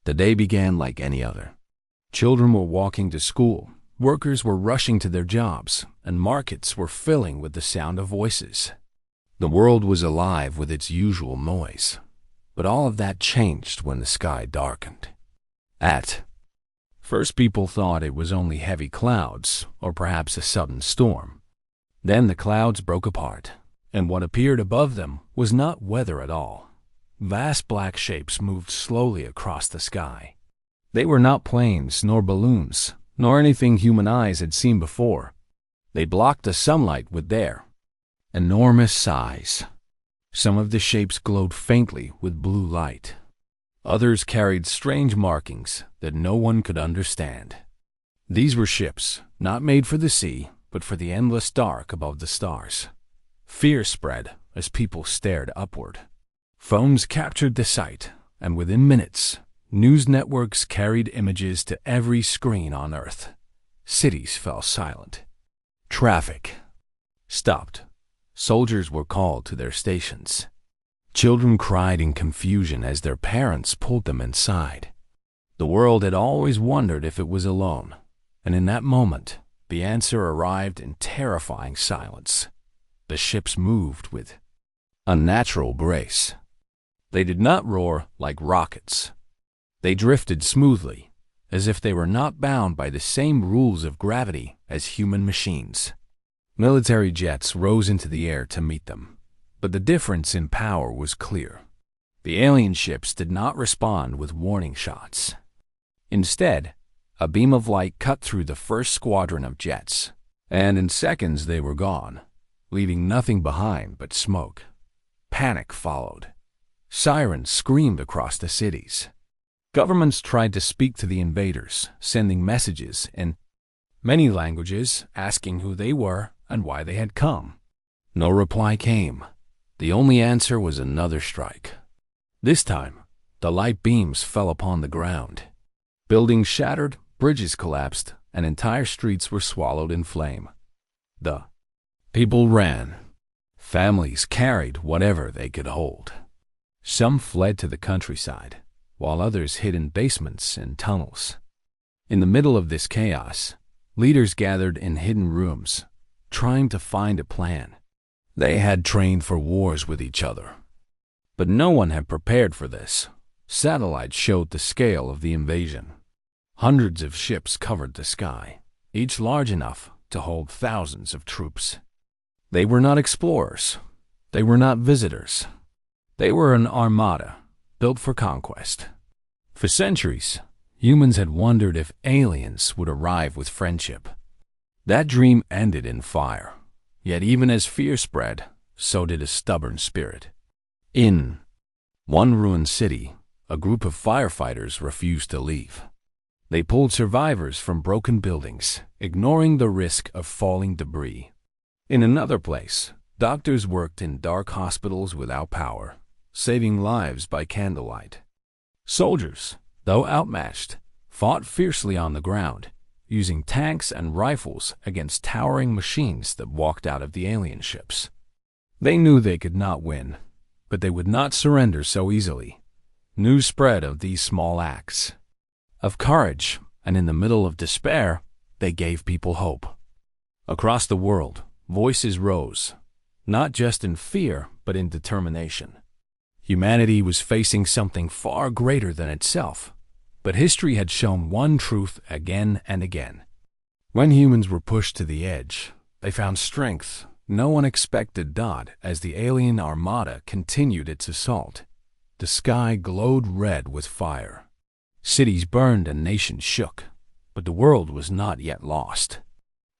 The day began like any other. Children were walking to school, workers were rushing to their jobs, and markets were filling with the sound of voices. The world was alive with its usual noise, but all of that changed when the sky darkened. At first, people thought it was only heavy clouds or perhaps a sudden storm. Then the clouds broke apart, and what appeared above them was not weather at all. Vast black shapes moved slowly across the sky. They were not planes nor balloons, nor anything human eyes had seen before. They blocked the sunlight with their enormous size. Some of the shapes glowed faintly with blue light. Others carried strange markings that no one could understand. These were ships, not made for the sea, but for the endless dark above the stars. Fear spread as people stared upward. Phones captured the sight, and within minutes, news networks carried images to every screen on Earth. Cities fell silent. Traffic stopped. Soldiers were called to their stations. Children cried in confusion as their parents pulled them inside. The world had always wondered if it was alone, and in that moment, the answer arrived in terrifying silence. The ships moved with unnatural grace. They did not roar like rockets. They drifted smoothly, as if they were not bound by the same rules of gravity as human machines. Military jets rose into the air to meet them, but the difference in power was clear. The alien ships did not respond with warning shots. Instead, a beam of light cut through the first squadron of jets, and in seconds they were gone, leaving nothing behind but smoke. Panic followed. Sirens screamed across the cities. Governments tried to speak to the invaders, sending messages in many languages asking who they were and why they had come. No reply came. The only answer was another strike. This time, the light beams fell upon the ground. Buildings shattered, bridges collapsed, and entire streets were swallowed in flame. The people ran. Families carried whatever they could hold. Some fled to the countryside, while others hid in basements and tunnels. In the middle of this chaos, leaders gathered in hidden rooms, trying to find a plan. They had trained for wars with each other. But no one had prepared for this. Satellites showed the scale of the invasion. Hundreds of ships covered the sky, each large enough to hold thousands of troops. They were not explorers. They were not visitors. They were an armada, built for conquest. For centuries, humans had wondered if aliens would arrive with friendship. That dream ended in fire. Yet even as fear spread, so did a stubborn spirit. In one ruined city, a group of firefighters refused to leave. They pulled survivors from broken buildings, ignoring the risk of falling debris. In another place, doctors worked in dark hospitals without power, saving lives by candlelight. Soldiers, though outmatched, fought fiercely on the ground, using tanks and rifles against towering machines that walked out of the alien ships. They knew they could not win, but they would not surrender so easily. News spread of these small acts of courage, and in the middle of despair, they gave people hope. Across the world, voices rose, not just in fear, but in determination. Humanity was facing something far greater than itself, but history had shown one truth again and again. When humans were pushed to the edge, they found strength no one expected. As the alien armada continued its assault, the sky glowed red with fire. Cities burned and nations shook, but the world was not yet lost.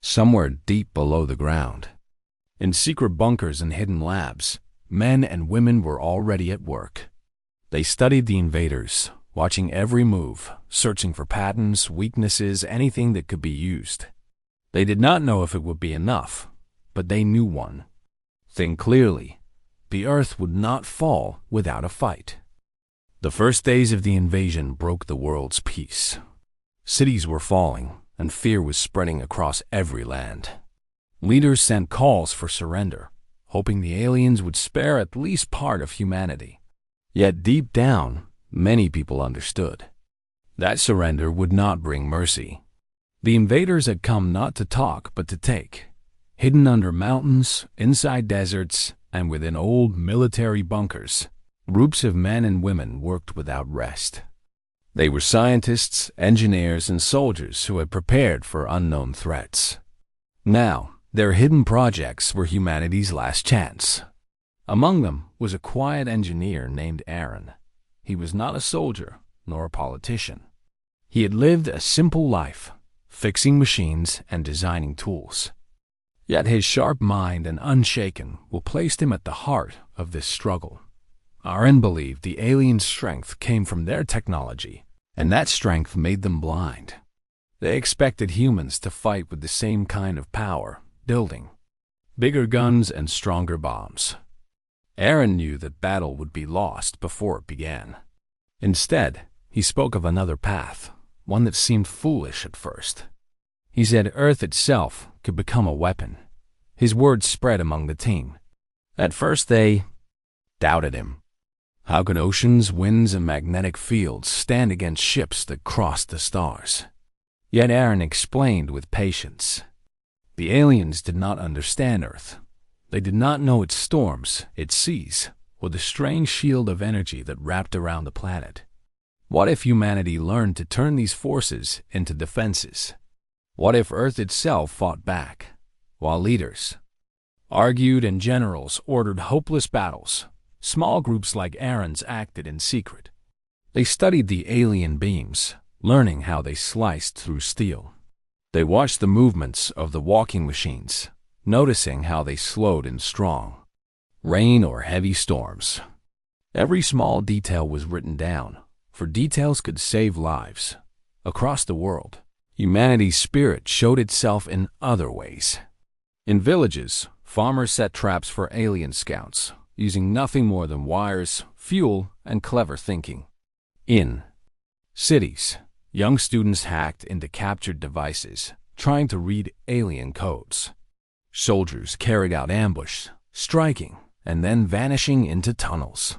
Somewhere deep below the ground, in secret bunkers and hidden labs, men and women were already at work. They studied the invaders, watching every move, searching for patterns, weaknesses, anything that could be used. They did not know if it would be enough, but they knew one thing clearly: the Earth would not fall without a fight. The first days of the invasion broke the world's peace. Cities were falling, and fear was spreading across every land. Leaders sent calls for surrender, hoping the aliens would spare at least part of humanity. Yet deep down, many people understood. That surrender would not bring mercy. The invaders had come not to talk but to take. Hidden under mountains, inside deserts, and within old military bunkers, groups of men and women worked without rest. They were scientists, engineers, and soldiers who had prepared for unknown threats. Now, their hidden projects were humanity's last chance. Among them was a quiet engineer named Aaron. He was not a soldier nor a politician. He had lived a simple life, fixing machines and designing tools. Yet his sharp mind and unshaken will placed him at the heart of this struggle. Aaron believed the alien strength came from their technology, and that strength made them blind. They expected humans to fight with the same kind of power, building bigger guns and stronger bombs. Aaron knew that battle would be lost before it began. Instead, he spoke of another path, one that seemed foolish at first. He said Earth itself could become a weapon. His words spread among the team. At first they doubted him. How could oceans, winds, and magnetic fields stand against ships that crossed the stars? Yet Aaron explained with patience. The aliens did not understand Earth. They did not know its storms, its seas, or the strange shield of energy that wrapped around the planet. What if humanity learned to turn these forces into defenses? What if Earth itself fought back, while leaders argued and generals ordered hopeless battles? Small groups like Aaron's acted in secret. They studied the alien beams, learning how they sliced through steel. They watched the movements of the walking machines, noticing how they slowed in strong rain or heavy storms. Every small detail was written down, for details could save lives. Across the world, humanity's spirit showed itself in other ways. In villages, farmers set traps for alien scouts, using nothing more than wires, fuel, and clever thinking. In cities, young students hacked into captured devices, trying to read alien codes. Soldiers carried out ambush, striking, and then vanishing into tunnels.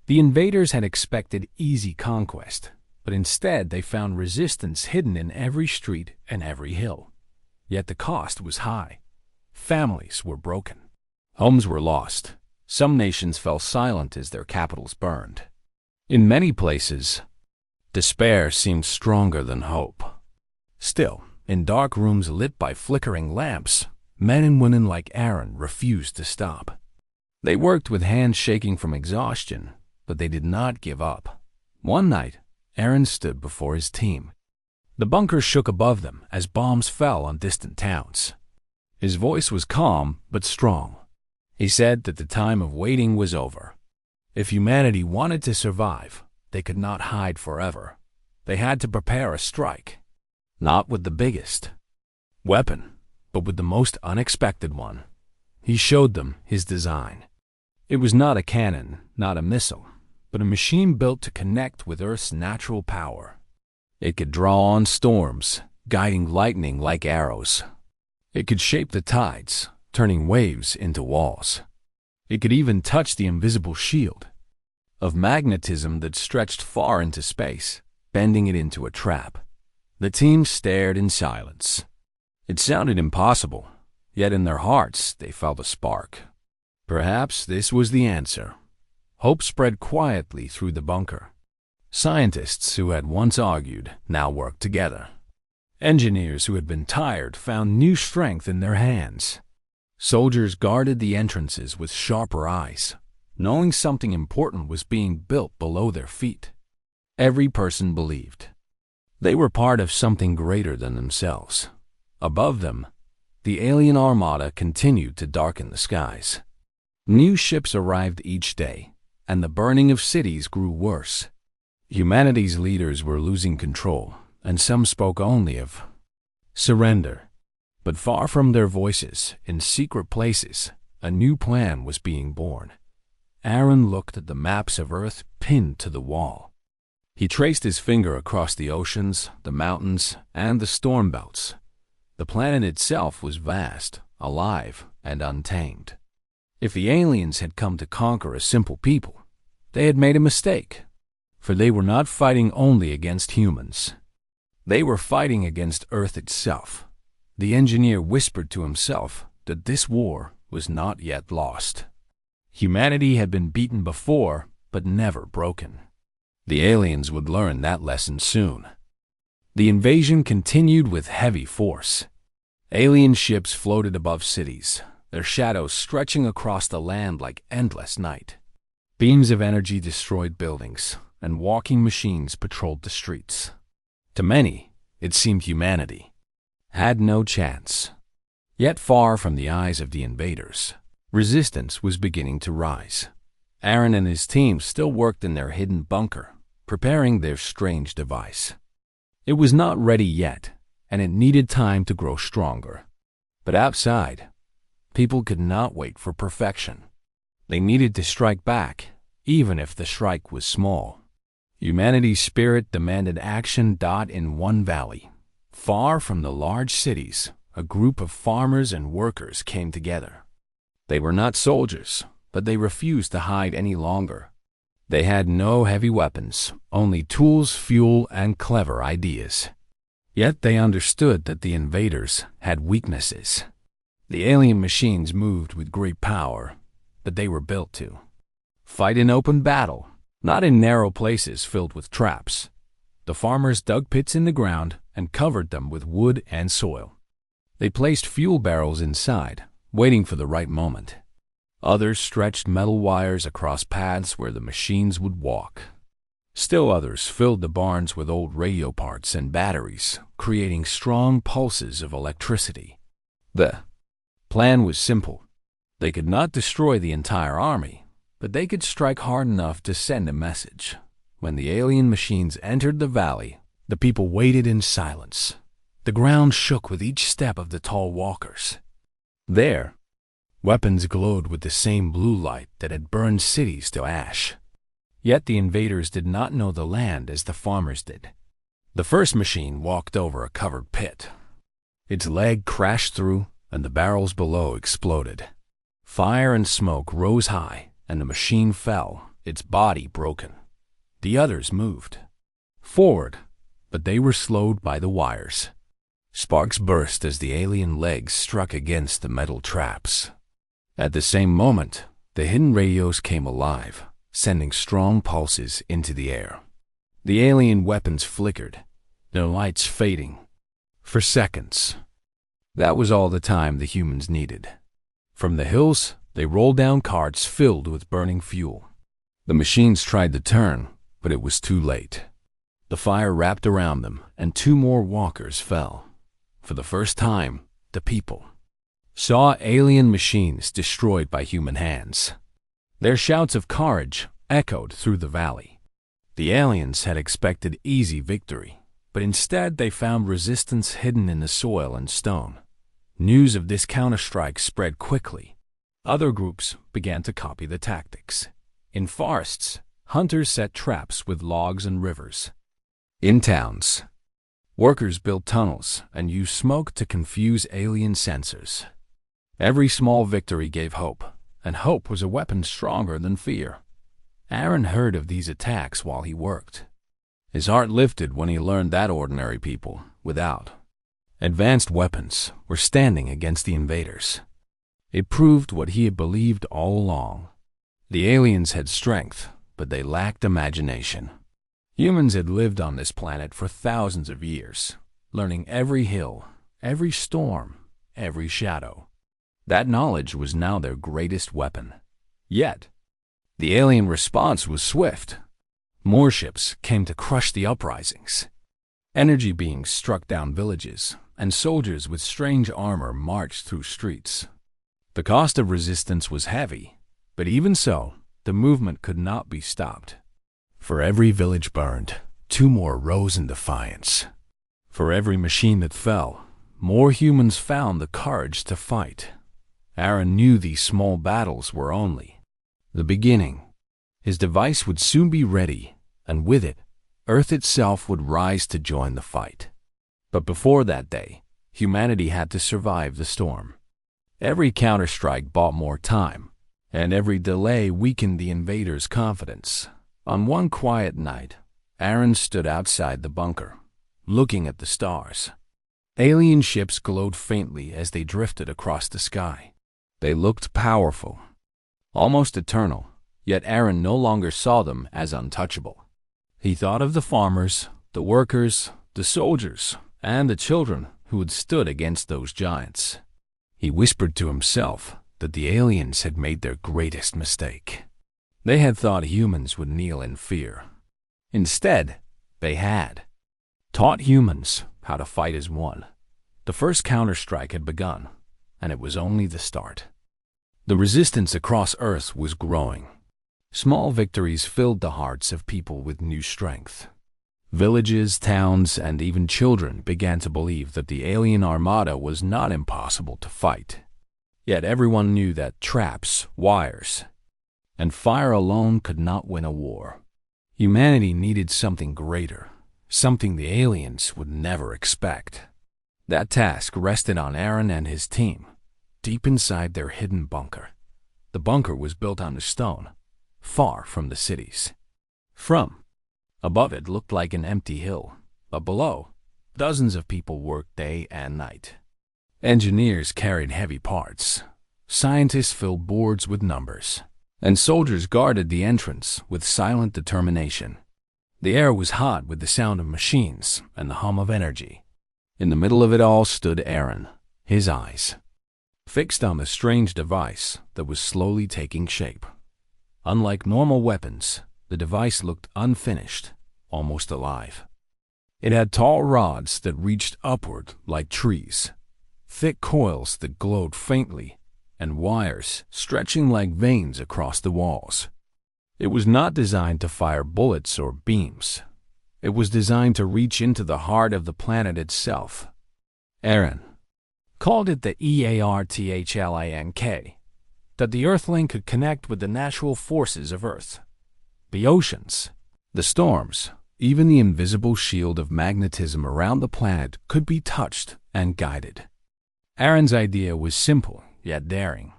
The invaders had expected easy conquest, but instead they found resistance hidden in every street and every hill. Yet the cost was high. Families were broken. Homes were lost. Some nations fell silent as their capitals burned. In many places, despair seemed stronger than hope. Still, in dark rooms lit by flickering lamps, men and women like Aaron refused to stop. They worked with hands shaking from exhaustion, but they did not give up. One night, Aaron stood before his team. The bunker shook above them as bombs fell on distant towns. His voice was calm but strong. He said that the time of waiting was over. If humanity wanted to survive, they could not hide forever. They had to prepare a strike, not with the biggest weapon, but with the most unexpected one. He showed them his design. It was not a cannon, not a missile, but a machine built to connect with Earth's natural power. It could draw on storms, guiding lightning like arrows. It could shape the tides, turning waves into walls. It could even touch the invisible shield of magnetism that stretched far into space, bending it into a trap. The team stared in silence. It sounded impossible, yet in their hearts they felt a spark. Perhaps this was the answer. Hope spread quietly through the bunker. Scientists who had once argued now worked together. Engineers who had been tired found new strength in their hands. Soldiers guarded the entrances with sharper eyes, knowing something important was being built below their feet. Every person believed they were part of something greater than themselves. Above them, the alien Armada continued to darken the skies. New ships arrived each day, and the burning of cities grew worse. Humanity's leaders were losing control, and some spoke only of surrender. But far from their voices, in secret places, a new plan was being born. Aaron looked at the maps of Earth pinned to the wall. He traced his finger across the oceans, the mountains, and the storm belts. The planet itself was vast, alive, and untamed. If the aliens had come to conquer a simple people, they had made a mistake. for they were not fighting only against humans. They were fighting against Earth itself. The engineer whispered to himself that this war was not yet lost. Humanity had been beaten before, but never broken. The aliens would learn that lesson soon. The invasion continued with heavy force. Alien ships floated above cities, their shadows stretching across the land like endless night. Beams of energy destroyed buildings, and walking machines patrolled the streets. To many, it seemed humanity had no chance. Yet far from the eyes of the invaders, resistance was beginning to rise. Aaron and his team still worked in their hidden bunker, preparing their strange device. It was not ready yet, and it needed time to grow stronger. But outside, people could not wait for perfection. They needed to strike back, even if the strike was small. Humanity's spirit demanded action. In one valley, far from the large cities, a group of farmers and workers came together. They were not soldiers, but they refused to hide any longer. They had no heavy weapons, only tools, fuel, and clever ideas. Yet they understood that the invaders had weaknesses. The alien machines moved with great power, but they were built to fight in open battle, not in narrow places filled with traps. The farmers dug pits in the ground and covered them with wood and soil. They placed fuel barrels inside, waiting for the right moment. Others stretched metal wires across paths where the machines would walk. Still others filled the barns with old radio parts and batteries, creating strong pulses of electricity. The plan was simple. They could not destroy the entire army, but they could strike hard enough to send a message. When the alien machines entered the valley, the people waited in silence. The ground shook with each step of the tall walkers. There, weapons glowed with the same blue light that had burned cities to ash. Yet the invaders did not know the land as the farmers did. The first machine walked over a covered pit. Its leg crashed through, and the barrels below exploded. Fire and smoke rose high, and the machine fell, its body broken. The others moved forward, but they were slowed by the wires. Sparks burst as the alien legs struck against the metal traps. At the same moment, the hidden radios came alive, sending strong pulses into the air. The alien weapons flickered, their lights fading for seconds. That was all the time the humans needed. From the hills, they rolled down carts filled with burning fuel. The machines tried to turn, but it was too late. The fire wrapped around them, and 2 more walkers fell. For the first time, the people saw alien machines destroyed by human hands. Their shouts of courage echoed through the valley. The aliens had expected easy victory, but instead they found resistance hidden in the soil and stone. News of this counterstrike spread quickly. Other groups began to copy the tactics. In forests, hunters set traps with logs and rivers. In towns, workers built tunnels and used smoke to confuse alien sensors. Every small victory gave hope, and hope was a weapon stronger than fear. Aaron heard of these attacks while he worked. His heart lifted when he learned that ordinary people, without advanced weapons, were standing against the invaders. It proved what he had believed all along. The aliens had strength, but they lacked imagination. Humans had lived on this planet for thousands of years, learning every hill, every storm, every shadow. That knowledge was now their greatest weapon. Yet, the alien response was swift. More ships came to crush the uprisings. Energy beings struck down villages, and soldiers with strange armor marched through streets. The cost of resistance was heavy, but even so, the movement could not be stopped. For every village burned, 2 more rose in defiance. For every machine that fell, more humans found the courage to fight. Aaron knew these small battles were only the beginning. His device would soon be ready, and with it, Earth itself would rise to join the fight. But before that day, humanity had to survive the storm. Every counterstrike bought more time, and every delay weakened the invaders' confidence. On one quiet night, Aaron stood outside the bunker, looking at the stars. Alien ships glowed faintly as they drifted across the sky. They looked powerful, almost eternal, yet Aaron no longer saw them as untouchable. He thought of the farmers, the workers, the soldiers, and the children who had stood against those giants. He whispered to himself that the aliens had made their greatest mistake. They had thought humans would kneel in fear. Instead, they had taught humans how to fight as one. The first counterstrike had begun, and it was only the start. The resistance across Earth was growing. Small victories filled the hearts of people with new strength. Villages, towns, and even children began to believe that the alien armada was not impossible to fight. Yet everyone knew that traps, wires, and fire alone could not win a war. Humanity needed something greater, something the aliens would never expect. That task rested on Aaron and his team, deep inside their hidden bunker. The bunker was built on stone, far from the cities. From above it looked like an empty hill, but below, dozens of people worked day and night. Engineers carried heavy parts, scientists filled boards with numbers, and soldiers guarded the entrance with silent determination. The air was hot with the sound of machines and the hum of energy. In the middle of it all stood Aaron, his eyes fixed on the strange device that was slowly taking shape. Unlike normal weapons, the device looked unfinished, almost alive. It had tall rods that reached upward like trees, thick coils that glowed faintly, and wires stretching like veins across the walls. It was not designed to fire bullets or beams. It was designed to reach into the heart of the planet itself. Aaron called it the EARTHLINK, that the Earthlink could connect with the natural forces of Earth. The oceans, the storms, even the invisible shield of magnetism around the planet could be touched and guided. Aaron's idea was simple, yet daring.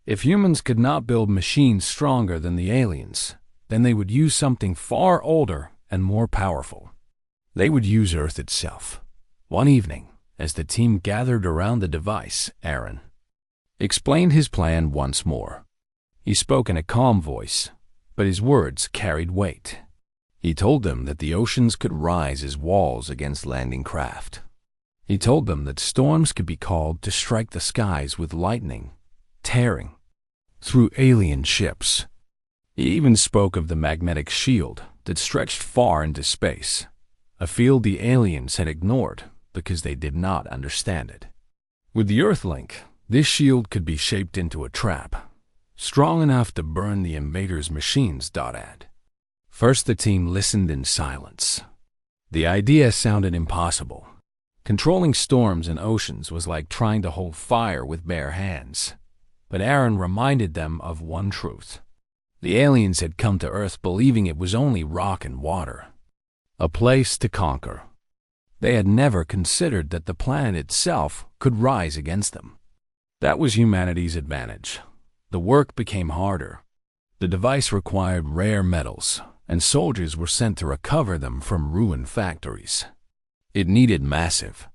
If humans could not build machines stronger than the aliens, then they would use something far older and more powerful. They would use Earth itself. One evening, as the team gathered around the device, Aaron explained his plan once more. He spoke in a calm voice, but his words carried weight. He told them that the oceans could rise as walls against landing craft. He told them that storms could be called to strike the skies with lightning, tearing through alien ships. He even spoke of the magnetic shield that stretched far into space, a field the aliens had ignored because they did not understand it. With the Earthlink, this shield could be shaped into a trap, strong enough to burn the invaders' machines. First, the team listened in silence. The idea sounded impossible. Controlling storms and oceans was like trying to hold fire with bare hands. But Aaron reminded them of one truth. The aliens had come to Earth believing it was only rock and water, a place to conquer. They had never considered that the planet itself could rise against them. That was humanity's advantage. The work became harder. The device required rare metals, and soldiers were sent to recover them from ruined factories. It needed massive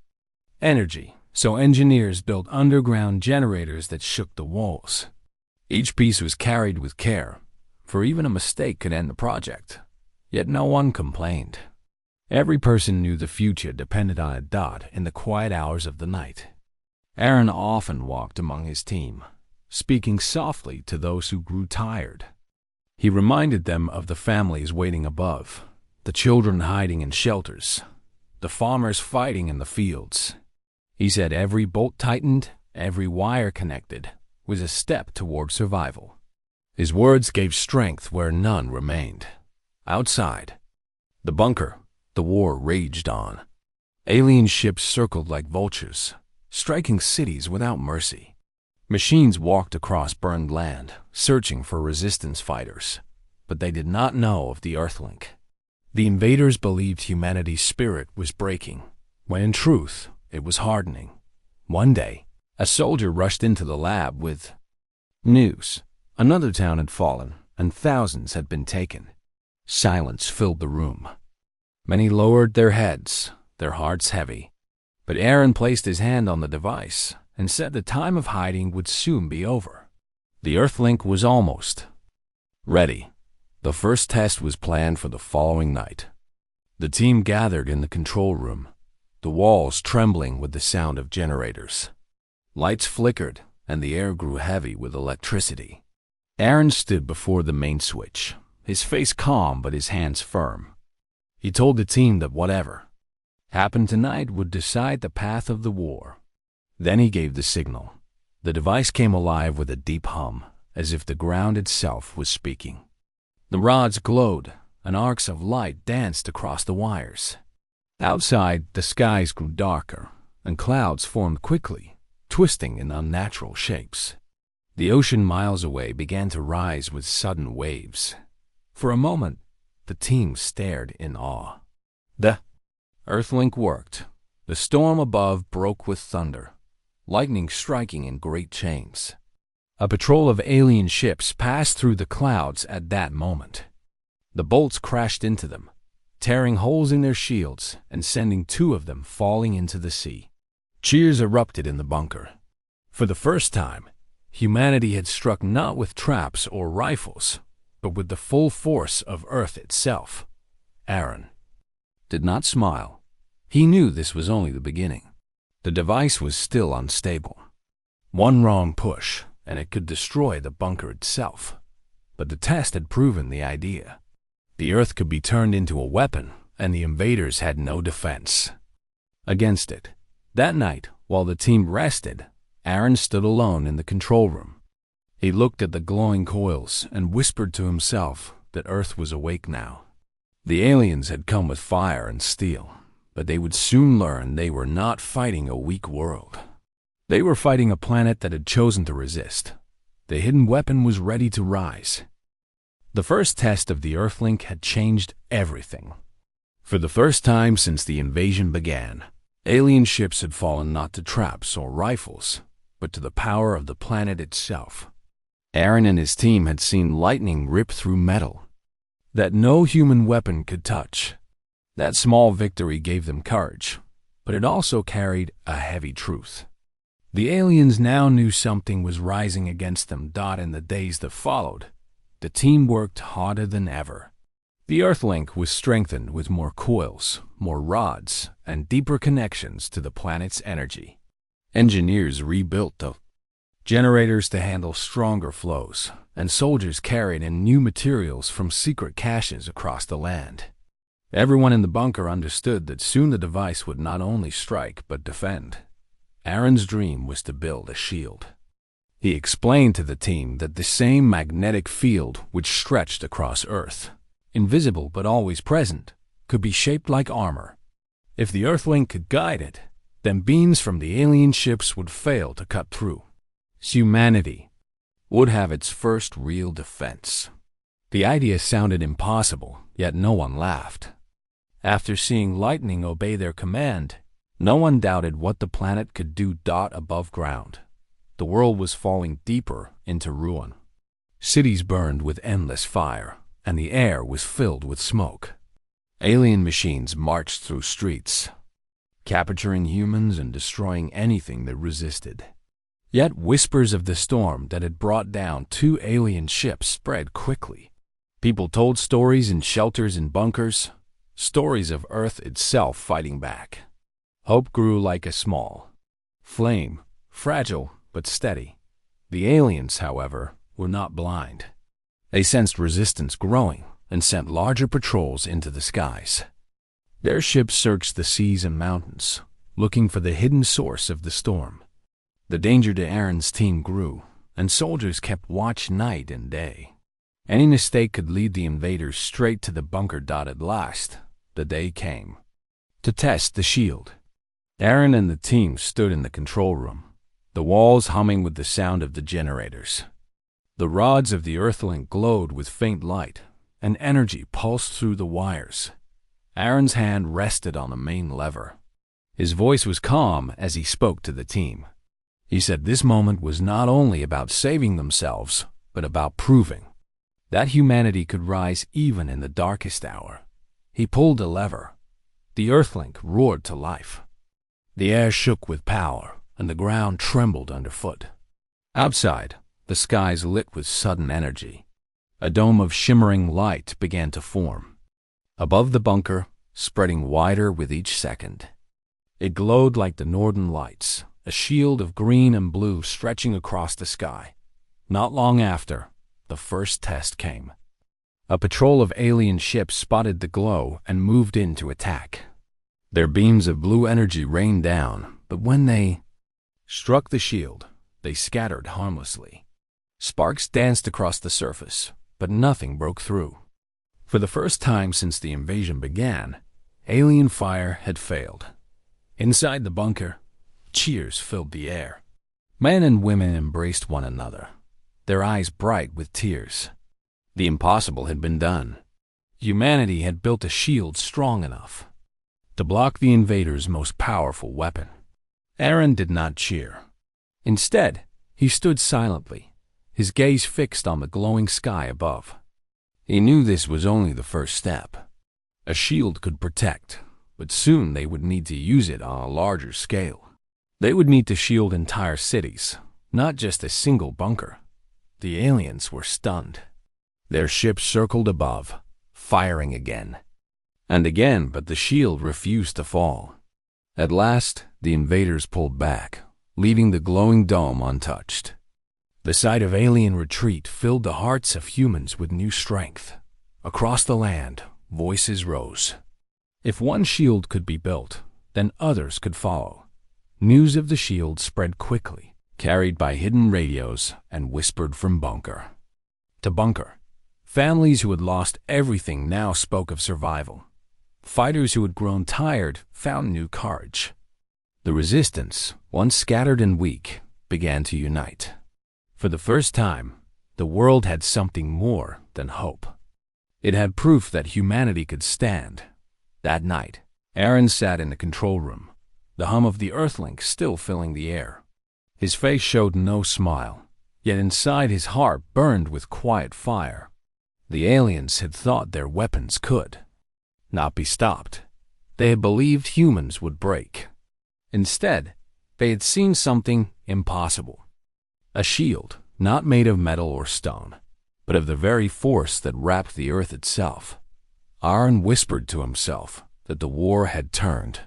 energy, so engineers built underground generators that shook the walls. Each piece was carried with care, for even a mistake could end the project. Yet no one complained. Every person knew the future depended on a dot in the quiet hours of the night. Aaron often walked among his team, speaking softly to those who grew tired. He reminded them of the families waiting above, the children hiding in shelters, the farmers fighting in the fields. He said every bolt tightened, every wire connected, was a step toward survival. His words gave strength where none remained. Outside the bunker, the war raged on. Alien ships circled like vultures, striking cities without mercy. Machines walked across burned land, searching for resistance fighters, but they did not know of the Earthlink. The invaders believed humanity's spirit was breaking, when in truth, it was hardening. One day, a soldier rushed into the lab with news. Another town had fallen, and thousands had been taken. Silence filled the room. Many lowered their heads, their hearts heavy. But Aaron placed his hand on the device and said the time of hiding would soon be over. The Earthlink was almost ready. The first test was planned for the following night. The team gathered in the control room, the walls trembling with the sound of generators. Lights flickered, and the air grew heavy with electricity. Aaron stood before the main switch, his face calm but his hands firm. He told the team that whatever happened tonight would decide the path of the war. Then he gave the signal. The device came alive with a deep hum, as if the ground itself was speaking. The rods glowed, and arcs of light danced across the wires. Outside, the skies grew darker, and clouds formed quickly, twisting in unnatural shapes. The ocean miles away began to rise with sudden waves. For a moment, the team stared in awe. The Earthlink worked. The storm above broke with thunder, lightning striking in great chains. A patrol of alien ships passed through the clouds at that moment. The bolts crashed into them, tearing holes in their shields and sending two of them falling into the sea. Cheers erupted in the bunker. For the first time, humanity had struck not with traps or rifles, but with the full force of Earth itself. Aaron did not smile. He knew this was only the beginning. The device was still unstable. One wrong push, and it could destroy the bunker itself. But the test had proven the idea. The Earth could be turned into a weapon, and the invaders had no defense against it. That night, while the team rested, Aaron stood alone in the control room. He looked at the glowing coils and whispered to himself that Earth was awake now. The aliens had come with fire and steel, but they would soon learn they were not fighting a weak world. They were fighting a planet that had chosen to resist. The hidden weapon was ready to rise. The first test of the Earthlink had changed everything. For the first time since the invasion began, alien ships had fallen not to traps or rifles, but to the power of the planet itself. Aaron and his team had seen lightning rip through metal that no human weapon could touch. That small victory gave them courage, but it also carried a heavy truth. The aliens now knew something was rising against them. In the days that followed, the team worked harder than ever. The Earthlink was strengthened with more coils, more rods, and deeper connections to the planet's energy. Engineers rebuilt the generators to handle stronger flows, and soldiers carried in new materials from secret caches across the land. Everyone in the bunker understood that soon the device would not only strike but defend. Aaron's dream was to build a shield. He explained to the team that the same magnetic field which stretched across Earth, invisible but always present, could be shaped like armor. If the Earthlink could guide it, then beams from the alien ships would fail to cut through. Humanity would have its first real defense. The idea sounded impossible, yet no one laughed. After seeing lightning obey their command, no one doubted what the planet could do. Above ground, the world was falling deeper into ruin. Cities burned with endless fire, and the air was filled with smoke. Alien machines marched through streets, capturing humans and destroying anything that resisted. Yet whispers of the storm that had brought down 2 alien ships spread quickly. People told stories in shelters and bunkers, stories of Earth itself fighting back. Hope grew like a small flame, fragile but steady. The aliens, however, were not blind. They sensed resistance growing and sent larger patrols into the skies. Their ships searched the seas and mountains, looking for the hidden source of the storm. The danger to Aaron's team grew, and soldiers kept watch night and day. Any mistake could lead the invaders straight to the bunker. At last, the day came to test the shield. Aaron and the team stood in the control room, the walls humming with the sound of the generators. The rods of the Earthlink glowed with faint light, and energy pulsed through the wires. Aaron's hand rested on the main lever. His voice was calm as he spoke to the team. He said this moment was not only about saving themselves, but about proving that humanity could rise even in the darkest hour. He pulled a lever. The Earthlink roared to life. The air shook with power, and the ground trembled underfoot. Outside, the skies lit with sudden energy. A dome of shimmering light began to form. Above the bunker, spreading wider with each second. It glowed like the northern lights, a shield of green and blue stretching across the sky. Not long after, the first test came. A patrol of alien ships spotted the glow and moved in to attack. Their beams of blue energy rained down, but when they struck the shield, they scattered harmlessly. Sparks danced across the surface, but nothing broke through. For the first time since the invasion began, alien fire had failed. Inside the bunker, cheers filled the air. Men and women embraced one another, their eyes bright with tears. The impossible had been done. Humanity had built a shield strong enough to block the invaders' most powerful weapon. Aaron did not cheer. Instead, he stood silently, his gaze fixed on the glowing sky above. He knew this was only the first step. A shield could protect, but soon they would need to use it on a larger scale. They would need to shield entire cities, not just a single bunker. The aliens were stunned. Their ships circled above, firing again and again, but the shield refused to fall. At last, the invaders pulled back, leaving the glowing dome untouched. The sight of alien retreat filled the hearts of humans with new strength. Across the land, voices rose. If one shield could be built, then others could follow. News of the shield spread quickly, carried by hidden radios and whispered from bunker to bunker. Families who had lost everything now spoke of survival. Fighters who had grown tired found new courage. The resistance, once scattered and weak, began to unite. For the first time, the world had something more than hope. It had proof that humanity could stand. That night, Aaron sat in the control room, the hum of the Earthlink still filling the air. His face showed no smile, yet inside his heart burned with quiet fire. The aliens had thought their weapons could not be stopped. They had believed humans would break. Instead, they had seen something impossible. A shield, not made of metal or stone, but of the very force that wrapped the earth itself. Aaron whispered to himself that the war had turned.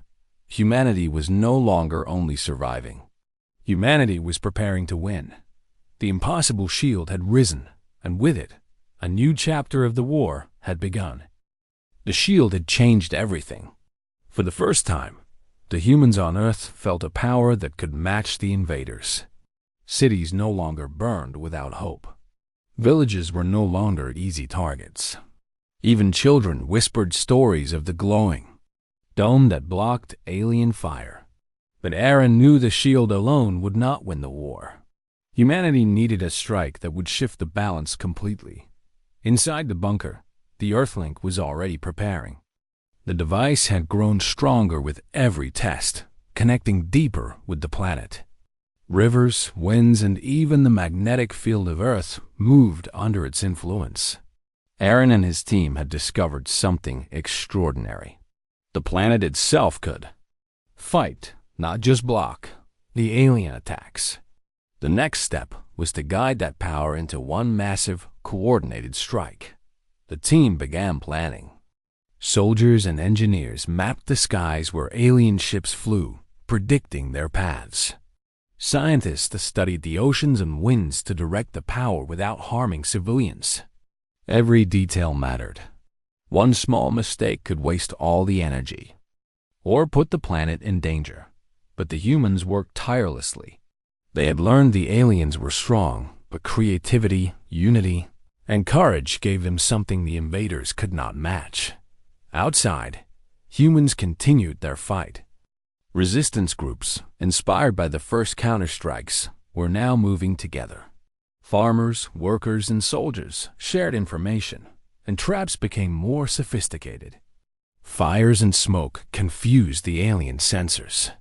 Humanity was no longer only surviving. Humanity was preparing to win. The impossible shield had risen, and with it, a new chapter of the war had begun. The shield had changed everything. For the first time, the humans on Earth felt a power that could match the invaders. Cities no longer burned without hope. Villages were no longer easy targets. Even children whispered stories of the glowing dome that blocked alien fire. But Aaron knew the shield alone would not win the war. Humanity needed a strike that would shift the balance completely. Inside the bunker, the Earthlink was already preparing. The device had grown stronger with every test, connecting deeper with the planet. Rivers, winds, and even the magnetic field of Earth moved under its influence. Aaron and his team had discovered something extraordinary. The planet itself could fight, not just block, the alien attacks. The next step was to guide that power into one massive, coordinated strike. The team began planning. Soldiers and engineers mapped the skies where alien ships flew, predicting their paths. Scientists studied the oceans and winds to direct the power without harming civilians. Every detail mattered. One small mistake could waste all the energy, or put the planet in danger. But the humans worked tirelessly. They had learned the aliens were strong, but creativity, unity, and courage gave them something the invaders could not match. Outside, humans continued their fight. Resistance groups, inspired by the first counterstrikes, were now moving together. Farmers, workers, and soldiers shared information, and traps became more sophisticated. Fires and smoke confused the alien sensors.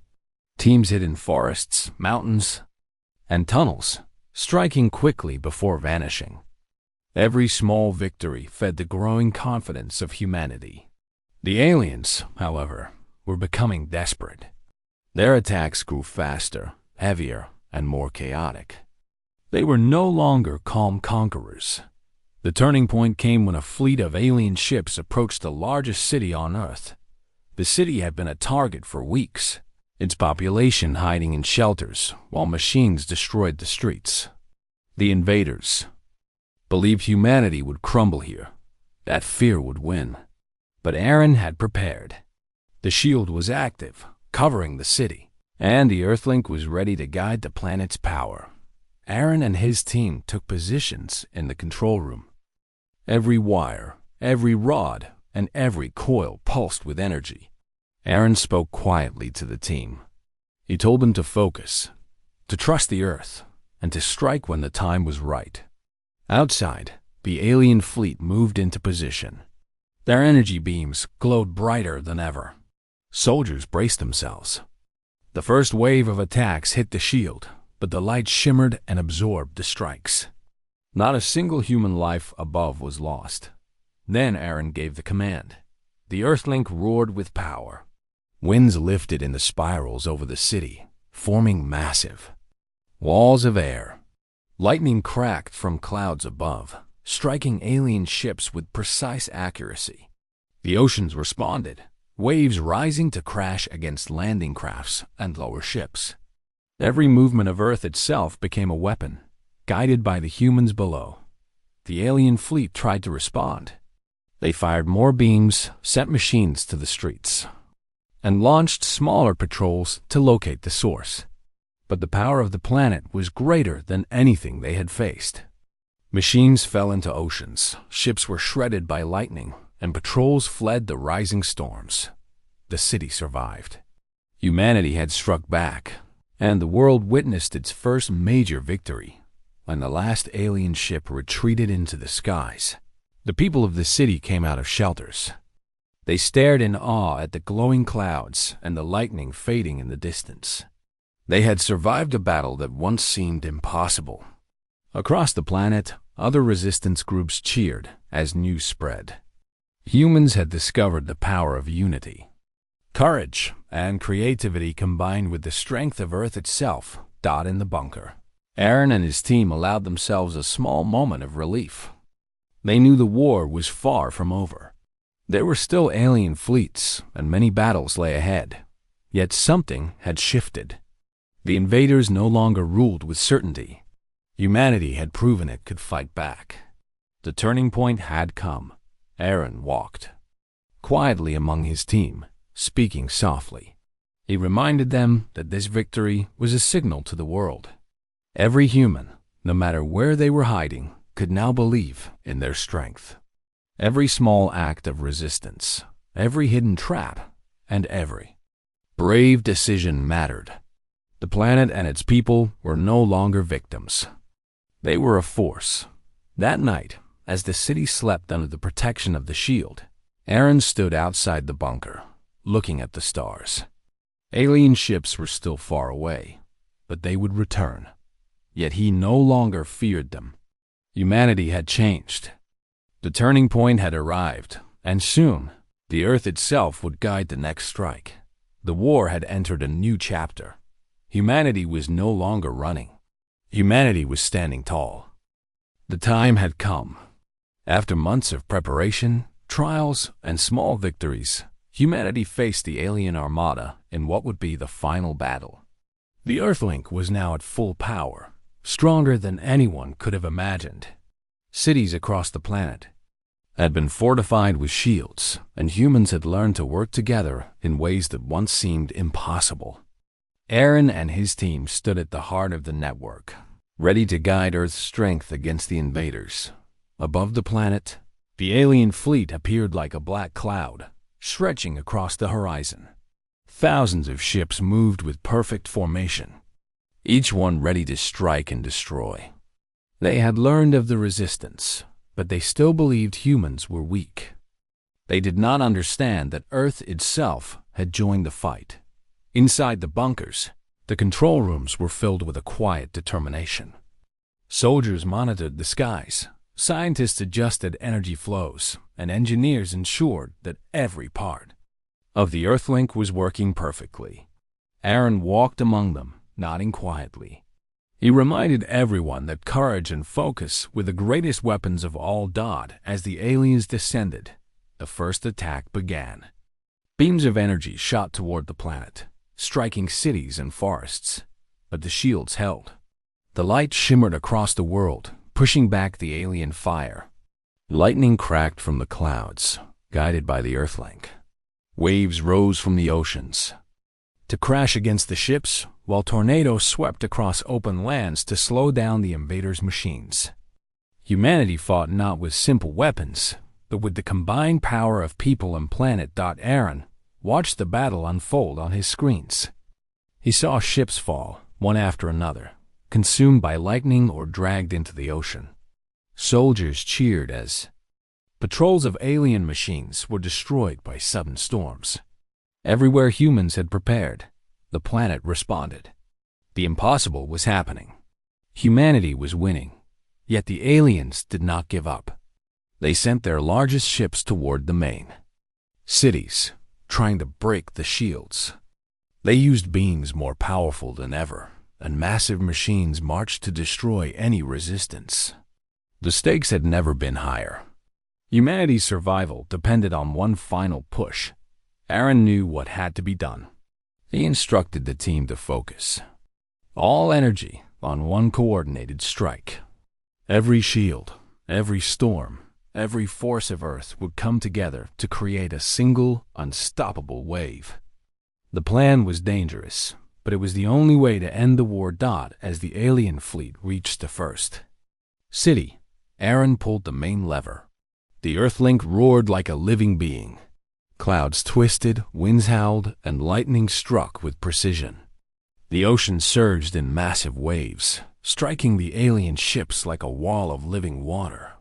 Teams hid in forests, mountains, and tunnels, striking quickly before vanishing. Every small victory fed the growing confidence of humanity. The aliens, however, were becoming desperate. Their attacks grew faster, heavier, and more chaotic. They were no longer calm conquerors. The turning point came when a fleet of alien ships approached the largest city on Earth. The city had been a target for weeks, its population hiding in shelters while machines destroyed the streets. The invaders believed humanity would crumble here, that fear would win. But Aaron had prepared. The shield was active, covering the city, and the Earthlink was ready to guide the planet's power. Aaron and his team took positions in the control room. Every wire, every rod, and every coil pulsed with energy. Aaron spoke quietly to the team. He told them to focus, to trust the Earth, and to strike when the time was right. Outside, the alien fleet moved into position. Their energy beams glowed brighter than ever. Soldiers braced themselves. The first wave of attacks hit the shield, but the light shimmered and absorbed the strikes. Not a single human life above was lost. Then Aaron gave the command. The Earthlink roared with power. Winds lifted in the spirals over the city, forming massive walls of air. Lightning cracked from clouds above, striking alien ships with precise accuracy. The oceans responded, waves rising to crash against landing crafts and lower ships. Every movement of Earth itself became a weapon, guided by the humans below. The alien fleet tried to respond. They fired more beams, sent machines to the streets, and launched smaller patrols to locate the source. But the power of the planet was greater than anything they had faced. Machines fell into oceans, ships were shredded by lightning, and patrols fled the rising storms. The city survived. Humanity had struck back, and the world witnessed its first major victory when the last alien ship retreated into the skies. The people of the city came out of shelters. They stared in awe at the glowing clouds and the lightning fading in the distance. They had survived a battle that once seemed impossible. Across the planet, other resistance groups cheered as news spread. Humans had discovered the power of unity. Courage and creativity combined with the strength of Earth itself died in the bunker. Aaron and his team allowed themselves a small moment of relief. They knew the war was far from over. There were still alien fleets, and many battles lay ahead. Yet something had shifted. The invaders no longer ruled with certainty. Humanity had proven it could fight back. The turning point had come. Aaron walked quietly among his team, speaking softly. He reminded them that this victory was a signal to the world. Every human, no matter where they were hiding, could now believe in their strength. Every small act of resistance, every hidden trap, and every brave decision mattered. The planet and its people were no longer victims. They were a force. That night, as the city slept under the protection of the shield, Aaron stood outside the bunker, looking at the stars. Alien ships were still far away, but they would return. Yet he no longer feared them. Humanity had changed. The turning point had arrived, and soon, the Earth itself would guide the next strike. The war had entered a new chapter. Humanity was no longer running. Humanity was standing tall. The time had come. After months of preparation, trials, and small victories, humanity faced the alien Armada in what would be the final battle. The Earthlink was now at full power, stronger than anyone could have imagined. Cities across the planet had been fortified with shields, and humans had learned to work together in ways that once seemed impossible. Aaron and his team stood at the heart of the network, ready to guide Earth's strength against the invaders. Above the planet, the alien fleet appeared like a black cloud, stretching across the horizon. Thousands of ships moved with perfect formation, each one ready to strike and destroy. They had learned of the resistance, but they still believed humans were weak. They did not understand that Earth itself had joined the fight. Inside the bunkers, the control rooms were filled with a quiet determination. Soldiers monitored the skies, Scientists adjusted energy flows, and engineers ensured that every part of the Earthlink was working perfectly. Aaron walked among them, nodding quietly. He reminded everyone that courage and focus were the greatest weapons of all. As the aliens descended, the first attack began. Beams of energy shot toward the planet, striking cities and forests, but the shields held. The light shimmered across the world, pushing back the alien fire. Lightning cracked from the clouds, guided by the Earthlink. Waves rose from the oceans to crash against the ships, while tornadoes swept across open lands to slow down the invaders' machines. Humanity fought not with simple weapons, but with the combined power of people and planet. Aaron watched the battle unfold on his screens. He saw ships fall, one after another, consumed by lightning or dragged into the ocean. Soldiers cheered as patrols of alien machines were destroyed by sudden storms. Everywhere humans had prepared, the planet responded. The impossible was happening. Humanity was winning, yet the aliens did not give up. They sent their largest ships toward the main cities, trying to break the shields. They used beams more powerful than ever, and massive machines marched to destroy any resistance. The stakes had never been higher. Humanity's survival depended on one final push. Aaron knew what had to be done. He instructed the team to focus all energy on one coordinated strike. Every shield, every storm, every force of Earth would come together to create a single, unstoppable wave. The plan was dangerous, but it was the only way to end the war. As the alien fleet reached the first city, Aaron pulled the main lever. The Earthlink roared like a living being. Clouds twisted, winds howled, and lightning struck with precision. The ocean surged in massive waves, striking the alien ships like a wall of living water.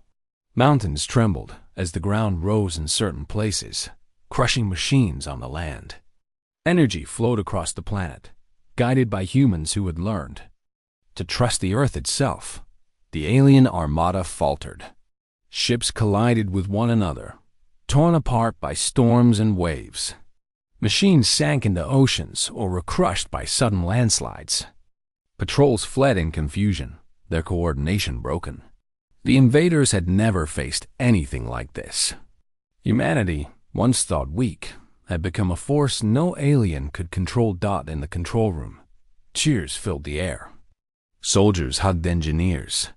Mountains trembled as the ground rose in certain places, crushing machines on the land. Energy flowed across the planet, guided by humans who had learned to trust the Earth itself. The alien Armada faltered. Ships collided with one another, torn apart by storms and waves. Machines sank into oceans or were crushed by sudden landslides. Patrols fled in confusion, their coordination broken. The invaders had never faced anything like this. Humanity, once thought weak, had become a force no alien could control. In the control room, cheers filled the air. Soldiers hugged engineers,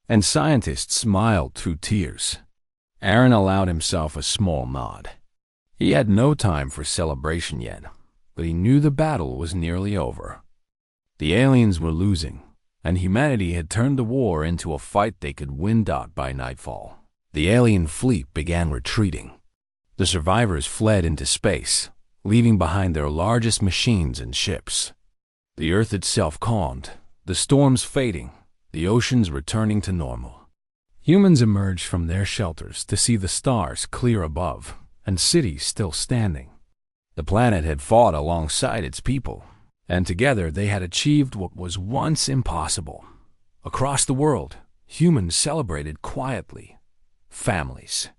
and scientists smiled through tears. Aaron allowed himself a small nod. He had no time for celebration yet, but he knew the battle was nearly over. The aliens were losing, and humanity had turned the war into a fight they could win. By nightfall, the alien fleet began retreating. The survivors fled into space, leaving behind their largest machines and ships. The Earth itself calmed, the storms fading, the oceans returning to normal. Humans emerged from their shelters to see the stars clear above and cities still standing. The planet had fought alongside its people, and together they had achieved what was once impossible. Across the world, humans celebrated quietly. Families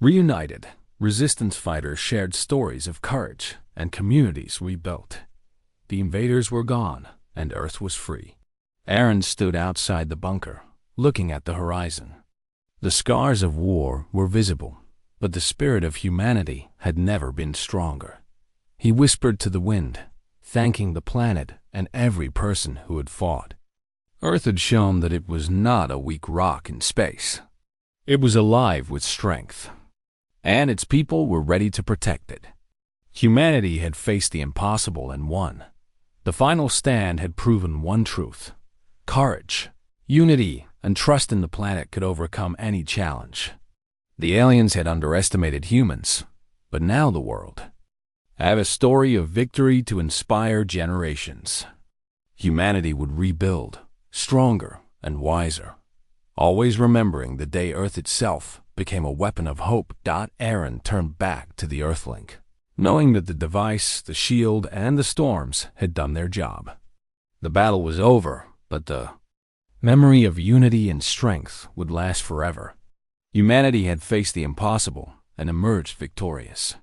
reunited, resistance fighters shared stories of courage, and communities rebuilt. The invaders were gone, and Earth was free. Aaron stood outside the bunker, looking at the horizon. The scars of war were visible, but the spirit of humanity had never been stronger. He whispered to the wind, thanking the planet and every person who had fought. Earth had shown that it was not a weak rock in space. It was alive with strength, and its people were ready to protect it. Humanity had faced the impossible and won. The final stand had proven one truth: courage, unity, and trust in the planet could overcome any challenge. The aliens had underestimated humans, but now the world had a story of victory to inspire generations. Humanity would rebuild, stronger and wiser, always remembering the day Earth itself became a weapon of hope. Aaron turned back to the Earthlink, knowing that the device, the shield, and the storms had done their job. The battle was over, but the memory of unity and strength would last forever. Humanity had faced the impossible and emerged victorious.